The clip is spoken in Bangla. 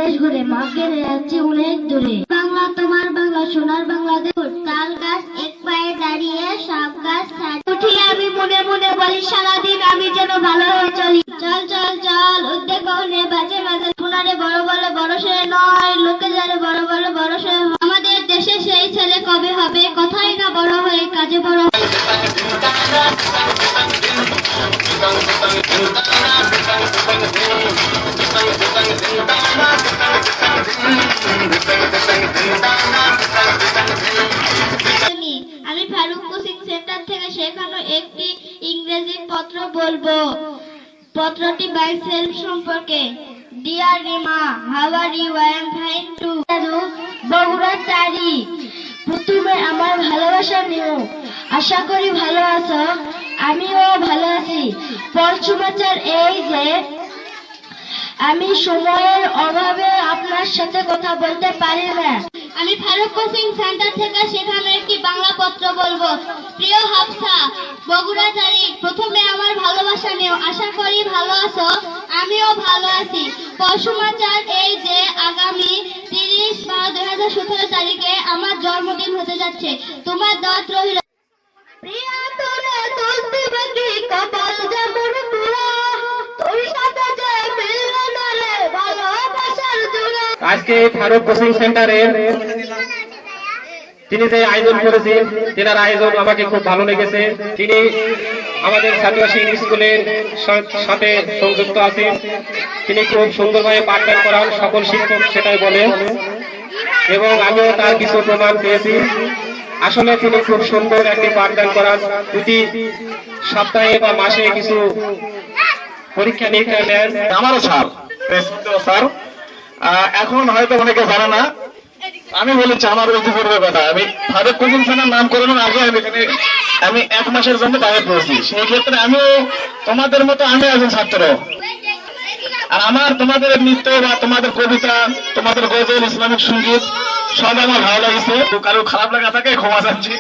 দেশ ঘুরে মাকে যাচ্ছি অনেক দূরে। বাংলা তোমার বাংলা সোনার বাংলাদেশ। তাল গাছ এক পায়ে দাঁড়িয়ে সব গাছ উঠি আমি মনে মনে বলি সারাদিন আমি যেন ভালো হয়ে চলি। চল চল চল উদ্যোগ নে বাজে বাজে সোনারে বড় বড় বড় সে নয় লোকে যারে বড় বড় বড় সে। আমাদের দেশে সেই ছেলে কবে হবে কথাই না বড় হয়ে কাজে বড়। আমি ফারুক কোচিং সেন্টার থেকে শেখানো একটি ইংরেজি পত্র বলবো। পত্রটি বাই সেলফ সম্পর্কে। Dear Rima, how are you? I am fine too. Bogura চারি। প্রথমে আমার ভালোবাসা নিও, আশা করি ভালো আছো, আমিও ভালো আছি। পরশুমাচার এই যে আমি সময়ের অভাবে আপনার সাথে কথা বলতে পারি না। আমি ফারুক কোচিং সেন্টার থেকে শেখানো একটি বাংলা পত্র বলবো। প্রিয় হাফসা, বগুড়া তারিখ। প্রথমে আমার ভালোবাসা নিও, আশা করি ভালো আছো, আমিও ভালো আছি। পরশুমাচার এই যে আগামী 30/12/2017 তারিখে আমার জন্মদিন হতে যাচ্ছে। তোমার দাওয়াত রইল। প্রিয়া তোরে তুলসী বাকি কপাল যেমন পুরা, তোর সাথে যে মিলবে না রে ভালোবাসার জোড়া। আজকে ফারুক কোচিং সেন্টারের তিনি যে আয়োজন করেছেন, তেনার আয়োজন আমাকে খুব ভালো লেগেছে। তিনি আমাদের ছাত্রবাসী স্কুলের সাথে সংযুক্ত আছেন। তিনি খুব সুন্দরভাবে পাঠদান করান, সকল শিক্ষক সেটাই বলেন এবং আমিও তার কিছু প্রমাণ পেয়েছি। আসলে তিনি খুব সুন্দর একটি পাঠদান করান। প্রতি সপ্তাহে বা মাসে কিছু পরীক্ষা নিরীক্ষা নেন। আমারও স্যার এখন হয়তো অনেকে জানে না, আমি বলেছি আমার অভিযোগের কথা। আমি ফারুক কোচিং সেন্টার নাম করানোর আগে আমি 1 মাসের জন্য বাইরে পড়েছি। সেই ক্ষেত্রে আমিও তোমাদের মতো আমি একজন ছাত্র। আর আমার তোমাদের নৃত্য বা তোমাদের কবিতা, তোমাদের গজল, ইসলামিক সঙ্গীত সব আমার ভালো লাগছে। কারো খারাপ লাগা থাকে ক্ষমা চাচ্ছি।